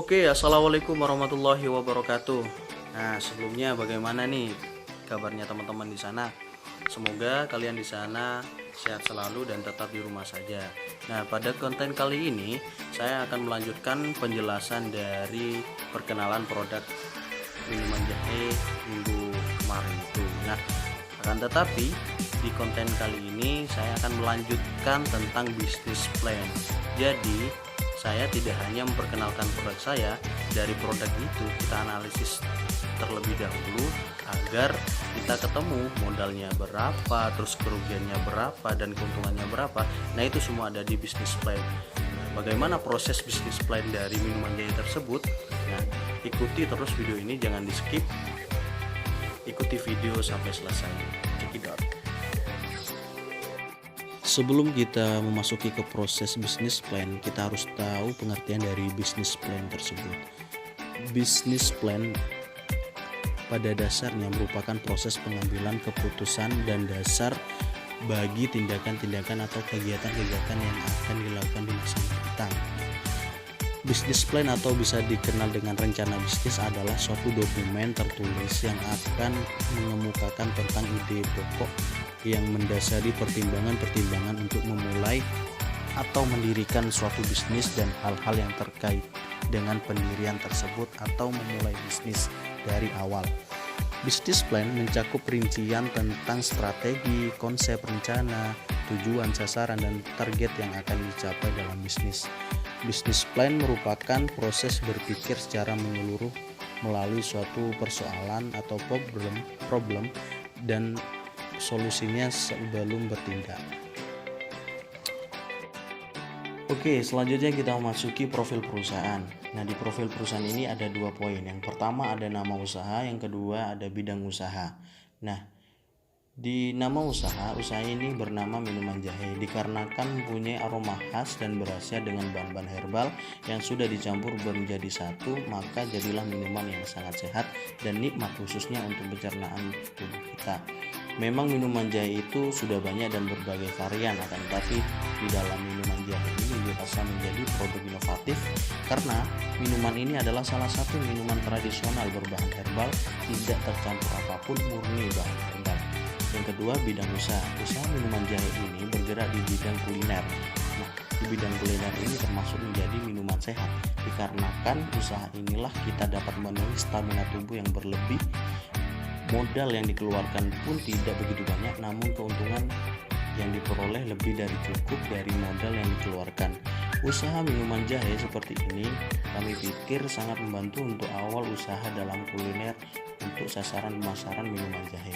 Oke, assalamualaikum warahmatullahi wabarakatuh. Nah, sebelumnya bagaimana nih kabarnya teman-teman di sana? Semoga kalian di sana sehat selalu dan tetap di rumah saja. Nah, pada konten kali ini saya akan melanjutkan penjelasan dari perkenalan produk minuman jahe minggu kemarin itu. Nah, akan tetapi di konten kali ini saya akan melanjutkan tentang bisnis plan. Jadi saya tidak hanya memperkenalkan produk saya, dari produk itu kita analisis terlebih dahulu agar kita ketemu modalnya berapa, terus kerugiannya berapa, dan keuntungannya berapa. Nah, itu semua ada di bisnis plan. Bagaimana proses bisnis plan dari minuman jahe tersebut? Nah, ikuti terus video ini, jangan di skip, ikuti video sampai selesai. Check it out. Sebelum kita memasuki ke proses bisnis plan, kita harus tahu pengertian dari bisnis plan tersebut. Bisnis plan pada dasarnya merupakan proses pengambilan keputusan dan dasar bagi tindakan-tindakan atau kegiatan-kegiatan yang akan dilakukan di masa mendatang. Bisnis plan atau bisa dikenal dengan rencana bisnis adalah suatu dokumen tertulis yang akan mengemukakan tentang ide pokok yang mendasari pertimbangan-pertimbangan untuk memulai atau mendirikan suatu bisnis dan hal-hal yang terkait dengan pendirian tersebut atau memulai bisnis dari awal. Bisnis plan mencakup rincian tentang strategi, konsep, rencana, tujuan, sasaran, dan target yang akan dicapai dalam bisnis. Bisnis plan merupakan proses berpikir secara menyeluruh melalui suatu persoalan atau problem dan solusinya sebelum bertindak. Oke, selanjutnya kita memasuki profil perusahaan. Nah, di profil perusahaan ini ada 2 poin. Yang pertama ada nama usaha, yang kedua ada bidang usaha. Nah, di nama usaha ini bernama minuman jahe dikarenakan mempunyai aroma khas dan berhasil dengan bahan-bahan herbal yang sudah dicampur menjadi satu, maka jadilah minuman yang sangat sehat dan nikmat khususnya untuk pencernaan tubuh kita. Memang minuman jahe itu sudah banyak dan berbagai varian, akan tetapi di dalam minuman jahe ini dirasa menjadi produk inovatif karena minuman ini adalah salah satu minuman tradisional berbahan herbal, tidak tercampur apapun, murni bahan herbal. Yang kedua, bidang usaha. Usaha minuman jahe ini bergerak di bidang kuliner. Nah, di bidang kuliner ini termasuk menjadi minuman sehat dikarenakan usaha inilah kita dapat memenuhi stamina tubuh yang berlebih. Modal yang dikeluarkan pun tidak begitu banyak, namun keuntungan yang diperoleh lebih dari cukup dari modal yang dikeluarkan. Usaha minuman jahe seperti ini kami pikir sangat membantu untuk awal usaha dalam kuliner untuk sasaran pemasaran minuman jahe.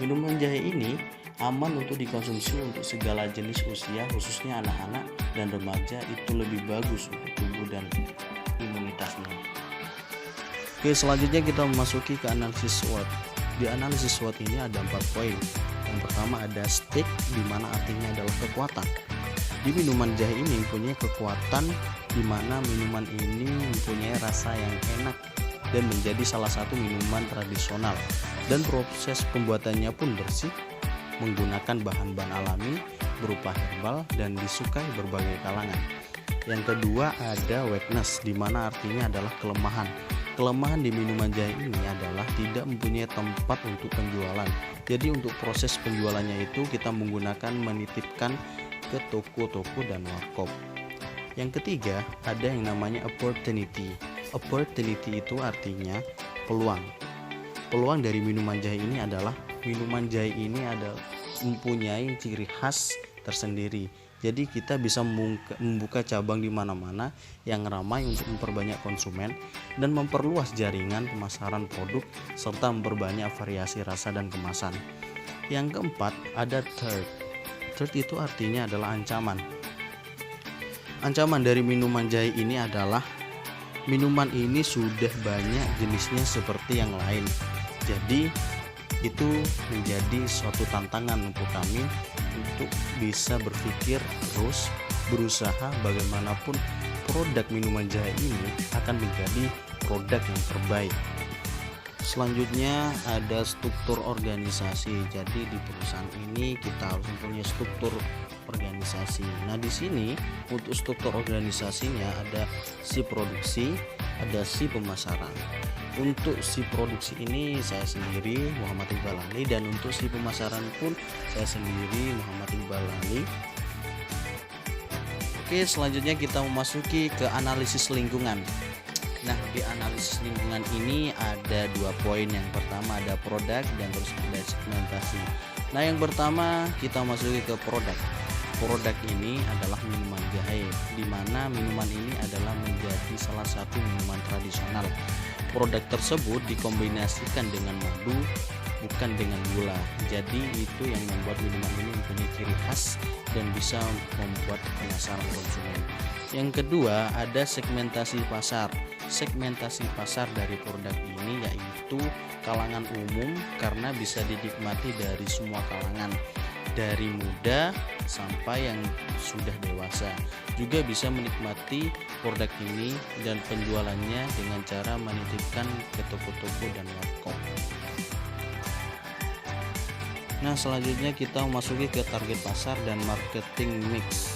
Minuman jahe ini aman untuk dikonsumsi untuk segala jenis usia, khususnya anak-anak dan remaja, itu lebih bagus untuk tubuh dan imunitasnya. Oke, selanjutnya kita memasuki ke analisis SWOT. Di analisis SWOT ini ada 4 poin. Yang pertama ada stake, di mana artinya adalah kekuatan. Di minuman jahe ini mempunyai kekuatan, di mana minuman ini mempunyai rasa yang enak dan menjadi salah satu minuman tradisional, dan proses pembuatannya pun bersih, menggunakan bahan-bahan alami berupa herbal dan disukai berbagai kalangan. Yang kedua ada weakness, di mana artinya adalah kelemahan. Kelemahan di minuman jahe ini adalah tidak mempunyai tempat untuk penjualan. Jadi untuk proses penjualannya itu kita menggunakan menitipkan ke toko-toko dan warkop. Yang ketiga ada yang namanya opportunity. Opportunity itu artinya peluang. peluang dari minuman jahe ini adalah mempunyai ciri khas tersendiri. Jadi kita bisa membuka cabang di mana-mana yang ramai untuk memperbanyak konsumen dan memperluas jaringan pemasaran produk serta memperbanyak variasi rasa dan kemasan. Yang keempat ada third. Third itu artinya adalah ancaman. Ancaman dari minuman jahe ini adalah minuman ini sudah banyak jenisnya seperti yang lain. Jadi itu menjadi suatu tantangan untuk kami untuk bisa berpikir terus berusaha bagaimanapun produk minuman jahe ini akan menjadi produk yang terbaik. Selanjutnya ada struktur organisasi. Jadi di perusahaan ini kita harus mempunyai struktur organisasi. Nah, di sini untuk struktur organisasinya ada si produksi, ada si pemasaran. Untuk si produksi ini saya sendiri Muhammad Iqbal Ali, dan untuk si pemasaran pun saya sendiri Muhammad Iqbal Ali. Oke, selanjutnya kita memasuki ke analisis lingkungan. Nah, di analisis lingkungan ini ada 2 poin. Yang pertama ada produk dan terus ada segmentasi. Nah, yang pertama kita masuki ke produk. Produk ini adalah minuman jahe, di mana minuman ini adalah menjadi salah satu minuman tradisional. Produk tersebut dikombinasikan dengan madu, bukan dengan gula. Jadi itu yang membuat minuman ini mempunyai ciri khas dan bisa membuat penasaran konsumen. Yang kedua ada segmentasi pasar. Segmentasi pasar dari produk ini yaitu kalangan umum, karena bisa dinikmati dari semua kalangan, dari muda sampai yang sudah dewasa. Juga bisa menikmati produk ini dan penjualannya dengan cara menitipkan ke toko-toko dan warkop. Nah, selanjutnya kita memasuki ke target pasar dan marketing mix.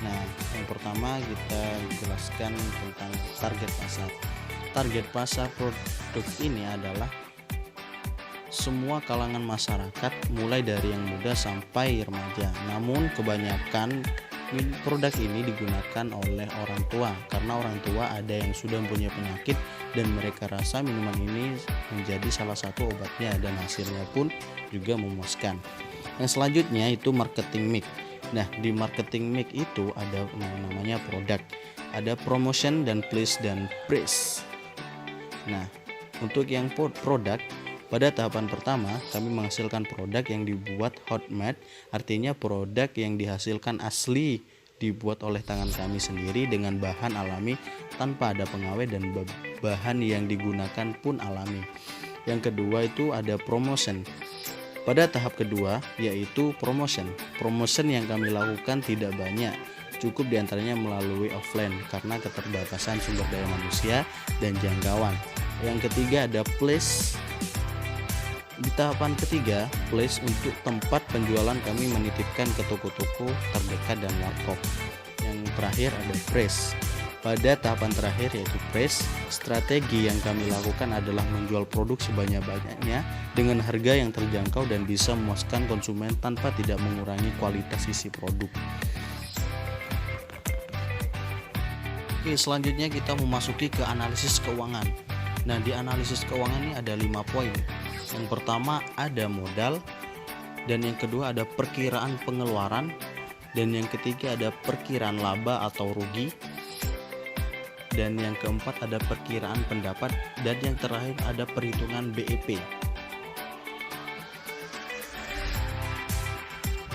Nah, yang pertama kita jelaskan tentang target pasar. Target pasar produk ini adalah semua kalangan masyarakat, mulai dari yang muda sampai remaja. Namun kebanyakan produk ini digunakan oleh orang tua, karena orang tua ada yang sudah mempunyai penyakit dan mereka rasa minuman ini menjadi salah satu obatnya, dan hasilnya pun juga memuaskan. Yang selanjutnya itu marketing mix. Nah, di marketing mix itu ada namanya produk, ada promotion dan place dan price. Nah, untuk yang produk, pada tahapan pertama kami menghasilkan produk yang dibuat hot-made, artinya produk yang dihasilkan asli, dibuat oleh tangan kami sendiri dengan bahan alami tanpa ada pengawet, dan bahan yang digunakan pun alami. Yang kedua itu ada promotion. Pada tahap kedua yaitu promotion. Promotion yang kami lakukan tidak banyak, cukup diantaranya melalui offline karena keterbatasan sumber daya manusia dan jangkauan. Yang ketiga ada place. Di tahapan ketiga, place untuk tempat penjualan kami menitipkan ke toko-toko terdekat dan warkop. Yang terakhir ada price. Pada tahapan terakhir yaitu price, strategi yang kami lakukan adalah menjual produk sebanyak-banyaknya dengan harga yang terjangkau dan bisa memuaskan konsumen tanpa tidak mengurangi kualitas isi produk. Oke, selanjutnya kita memasuki ke analisis keuangan. Nah, di analisis keuangan ini ada 5 poin. Yang pertama ada modal, dan yang kedua ada perkiraan pengeluaran, dan yang ketiga ada perkiraan laba atau rugi, dan yang keempat ada perkiraan pendapat, dan yang terakhir ada perhitungan BEP.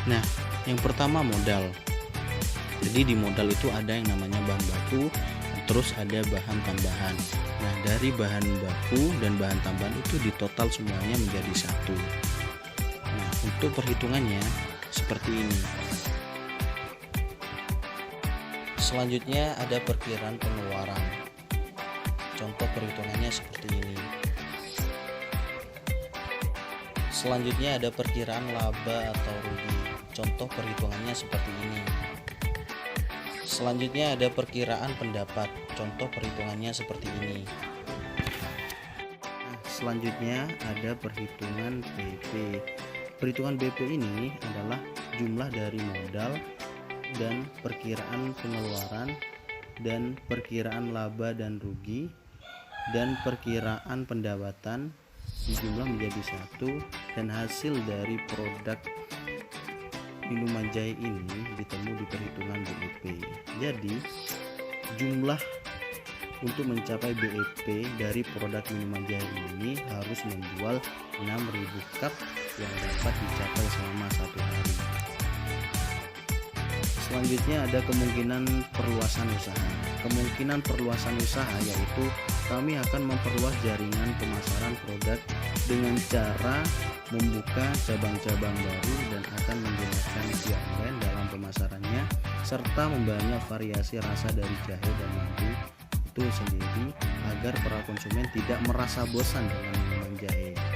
Nah, yang pertama modal. Jadi di modal itu ada yang namanya bahan baku, terus ada bahan tambahan. Nah, dari bahan baku dan bahan tambahan itu ditotal semuanya menjadi satu. Nah, untuk perhitungannya seperti ini. Selanjutnya ada perkiraan pengeluaran. Contoh perhitungannya seperti ini. Selanjutnya ada perkiraan laba atau rugi. Contoh perhitungannya seperti ini. Selanjutnya ada perkiraan pendapat. Contoh perhitungannya seperti ini. Nah, selanjutnya ada perhitungan BP. Perhitungan BP ini adalah jumlah dari modal dan perkiraan pengeluaran dan perkiraan laba dan rugi dan perkiraan pendapatan dijumlah menjadi satu, dan hasil dari produk minuman jahe ini ditemu di perhitungan BEP. Jadi jumlah untuk mencapai BEP dari produk minuman jahe ini harus menjual 6.000 cup yang dapat dicapai selama 1 hari. Selanjutnya ada kemungkinan perluasan usaha. Kemungkinan perluasan usaha yaitu kami akan memperluas jaringan pemasaran produk dengan cara membuka cabang-cabang baru dan akan menggunakan via online dalam pemasarannya, serta membanyak variasi rasa dari jahe dan madu itu sendiri agar para konsumen tidak merasa bosan dengan minuman jahe.